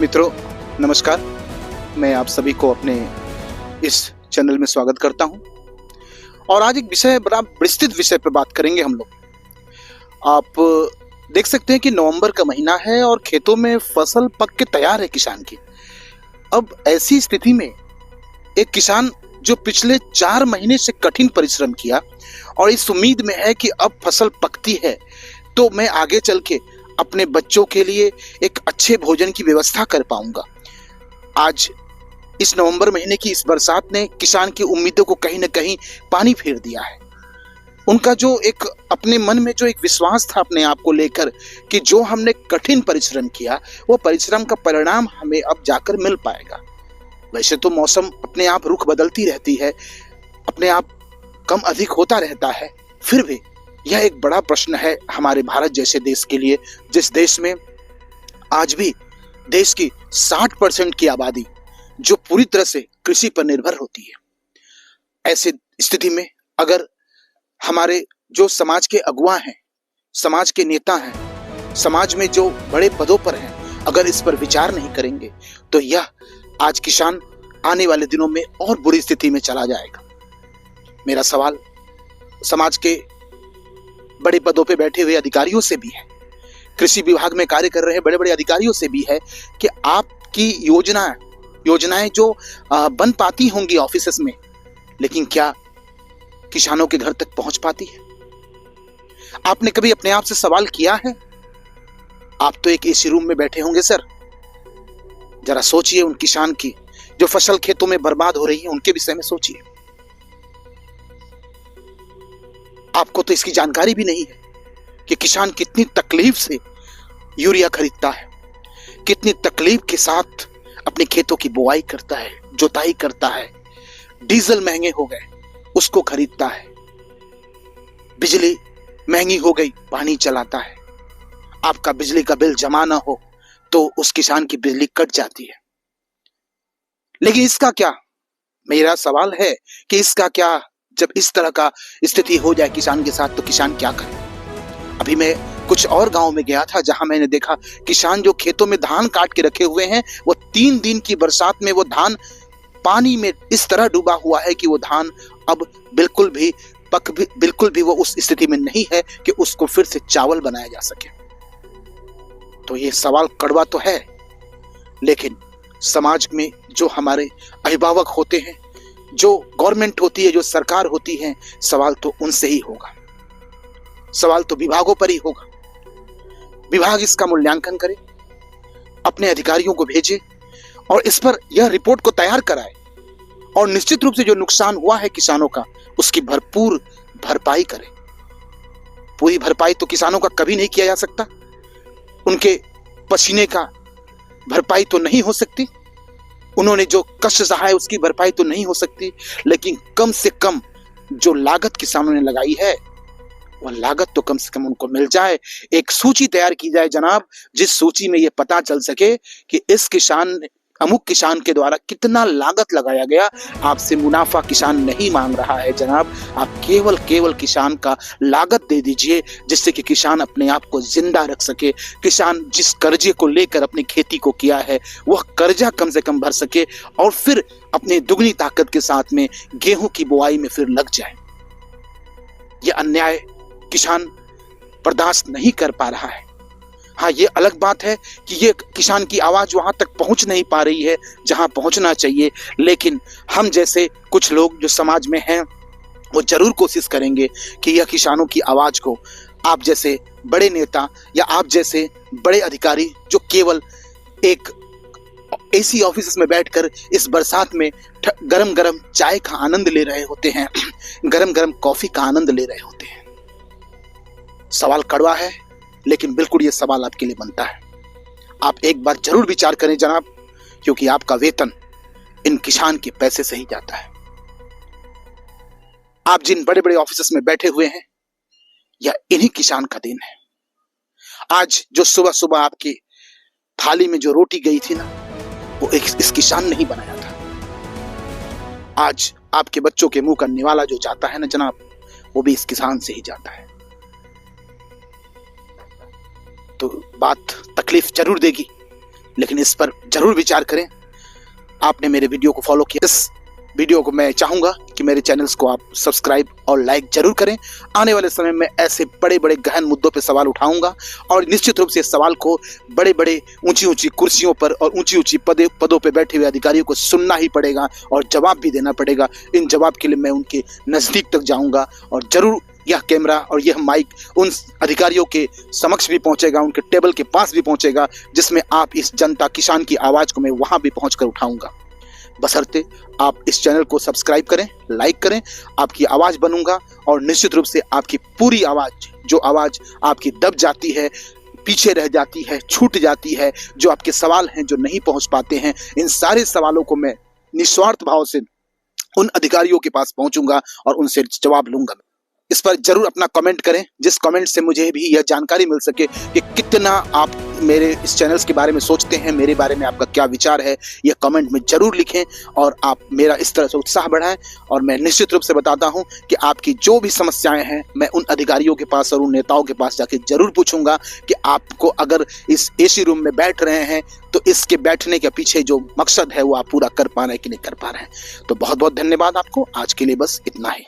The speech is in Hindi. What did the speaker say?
मित्रों नमस्कार, मैं आप सभी को अपने इस चैनल में स्वागत करता हूं। और आज एक विषय, बड़ा विस्तृत विषय पर बात करेंगे हम लोग। आप देख सकते हैं कि नवंबर का महीना है और खेतों में फसल पक के तैयार है किसान की। अब ऐसी स्थिति में एक किसान जो पिछले 4 महीने से कठिन परिश्रम किया और इस उम्मीद में है कि अब फसल पकती है तो मैं आगे चल के अपने बच्चों के लिए एक अच्छे भोजन की व्यवस्था कर पाऊंगा। आज इस नवंबर महीने की इस बरसात ने किसान की उम्मीदों को कहीं न कहीं पानी फेर दिया है। उनका जो एक अपने मन में जो एक विश्वास था अपने आप को लेकर कि जो हमने कठिन परिश्रम किया वो परिश्रम का परिणाम हमें अब जाकर मिल पाएगा। वैसे तो मौसम अपने आप रुख बदलती रहती है, अपने आप कम अधिक होता रहता है, फिर भी यह एक बड़ा प्रश्न है हमारे भारत जैसे देश के लिए, जिस देश में आज भी देश की 60% की आबादी जो पूरी तरह से कृषि पर निर्भर होती है। ऐसे स्थिति में अगर हमारे जो समाज के अगुवा हैं, समाज के नेता हैं, समाज में जो बड़े पदों पर हैं, अगर इस पर विचार नहीं करेंगे तो यह आज किसान आने वाले दिनों में और बुरी स्थिति में चला जाएगा। मेरा सवाल समाज के बड़े पदों पे बैठे हुए अधिकारियों से भी है, कृषि विभाग में कार्य कर रहे बड़े बड़े अधिकारियों से भी है कि आपकी योजनाएं जो बन पाती होंगी ऑफिसेस में, लेकिन क्या किसानों के घर तक पहुंच पाती है? आपने कभी अपने आप से सवाल किया है? आप तो एक एसी रूम में बैठे होंगे सर, जरा सोचिए उन किसान की जो फसल खेतों में बर्बाद हो रही है, उनके विषय में सोचिए। आपको तो इसकी जानकारी भी नहीं है कि किसान कितनी तकलीफ से यूरिया खरीदता है, कितनी तकलीफ के साथ अपने खेतों की बुआई करता है, जोताई करता है, डीजल महंगे हो गए उसको खरीदता है, बिजली महंगी हो गई पानी चलाता है। आपका बिजली का बिल जमा ना हो तो उस किसान की बिजली कट जाती है। लेकिन इसका क्या, मेरा सवाल है कि इसका क्या जब इस तरह का स्थिति हो जाए किसान के साथ तो किसान क्या करे? अभी मैं कुछ और गांव में गया था जहां मैंने देखा किसान जो खेतों में धान काट के रखे हुए हैं, वो 3 दिन की बरसात में वो धान पानी में इस तरह डूबा हुआ है कि वो धान अब बिल्कुल भी वो उस स्थिति में नहीं है कि उसको फिर से चावल बनाया जा सके। तो ये सवाल कड़वा तो है, लेकिन समाज में जो हमारे अभिभावक होते हैं, जो गवर्नमेंट होती है, जो सरकार होती है, सवाल तो उनसे ही होगा, सवाल तो विभागों पर ही होगा। विभाग इसका मूल्यांकन करे, अपने अधिकारियों को भेजे और इस पर यह रिपोर्ट को तैयार कराए और निश्चित रूप से जो नुकसान हुआ है किसानों का उसकी भरपूर भरपाई करे। पूरी भरपाई तो किसानों का कभी नहीं किया जा सकता, उनके पसीने का भरपाई तो नहीं हो सकती, उन्होंने जो कष्ट सहा है उसकी भरपाई तो नहीं हो सकती, लेकिन कम से कम जो लागत किसानों ने लगाई है वह लागत तो कम से कम उनको मिल जाए। एक सूची तैयार की जाए जनाब, जिस सूची में यह पता चल सके कि इस अमुक किसान के द्वारा कितना लागत लगाया गया। आपसे मुनाफा किसान नहीं मांग रहा है जनाब, आप केवल किसान का लागत दे दीजिए जिससे कि किसान अपने आप को जिंदा रख सके। किसान जिस कर्जे को लेकर अपनी खेती को किया है वह कर्जा कम से कम भर सके और फिर अपने दुगनी ताकत के साथ में गेहूं की बुआई में फिर लग जाए। यह अन्याय किसान बर्दाश्त नहीं कर पा रहा है। हाँ, ये अलग बात है कि ये किसान की आवाज वहां तक पहुंच नहीं पा रही है जहां पहुंचना चाहिए, लेकिन हम जैसे कुछ लोग जो समाज में हैं वो जरूर कोशिश करेंगे कि यह किसानों की आवाज को आप जैसे बड़े नेता या आप जैसे बड़े अधिकारी जो केवल एक एसी ऑफिस में बैठकर इस बरसात में गरम गरम चाय का आनंद ले रहे होते हैं, गरम गरम कॉफी का आनंद ले रहे होते हैं। सवाल कड़वा है, लेकिन बिल्कुल ये सवाल आपके लिए बनता है। आप एक बार जरूर विचार करें जनाब, क्योंकि आपका वेतन इन किसान के पैसे से ही जाता है। आप जिन बड़े बड़े ऑफिस में बैठे हुए हैं यह इन्हीं किसान का दिन है। आज जो सुबह सुबह आपकी थाली में जो रोटी गई थी ना, वो इस किसान ने ही बनाया था। आज आपके बच्चों के मुंह का निवाला जो जाता है ना जनाब, वो भी इस किसान से ही जाता है। तो बात तकलीफ जरूर देगी, लेकिन इस पर जरूर विचार करें। आपने मेरे वीडियो को फॉलो किया, इस वीडियो को मैं चाहूंगा कि मेरे चैनल्स को आप सब्सक्राइब और लाइक जरूर करें। आने वाले समय में ऐसे बड़े बड़े गहन मुद्दों पे सवाल उठाऊंगा और निश्चित रूप से इस सवाल को बड़े बड़े ऊंची ऊंची कुर्सियों पर और ऊंची ऊंची पदों पे बैठे हुए अधिकारियों को सुनना ही पड़ेगा और जवाब भी देना पड़ेगा। इन जवाब के लिए मैं उनके नजदीक तक जाऊंगा और जरूर यह कैमरा और यह माइक उन अधिकारियों के समक्ष भी पहुंचेगा, उनके टेबल के पास भी पहुंचेगा, जिसमें आप इस जनता किसान की आवाज को मैं वहां भी पहुंचकर उठाऊंगा। बशर्ते आप इस चैनल को सब्सक्राइब करें, लाइक करें। आपकी आवाज बनूंगा और निश्चित रूप से आपकी पूरी आवाज, जो आवाज आपकी दब जाती है, पीछे रह जाती है, छूट जाती है, जो आपके सवाल हैं जो नहीं पहुंच पाते हैं, इन सारे सवालों को मैं निस्वार्थ भाव से उन अधिकारियों के पास पहुंचूंगा और उनसे जवाब लूंगा। इस पर जरूर अपना कमेंट करें, जिस कमेंट से मुझे भी यह जानकारी मिल सके कि कितना आप मेरे इस चैनल्स के बारे में सोचते हैं, मेरे बारे में आपका क्या विचार है। यह कमेंट में जरूर लिखें और आप मेरा इस तरह से उत्साह बढ़ाएं। और मैं निश्चित रूप से बताता हूं कि आपकी जो भी समस्याएं हैं मैं उन अधिकारियों के पास और उन नेताओं के पास जाके जरूर पूछूंगा कि आपको अगर इस एसी रूम में बैठ रहे हैं तो इसके बैठने के पीछे जो मकसद है वो आप पूरा कर पा रहे हैं कि नहीं कर पा रहे हैं। तो बहुत बहुत धन्यवाद आपको। आज के लिए बस इतना ही।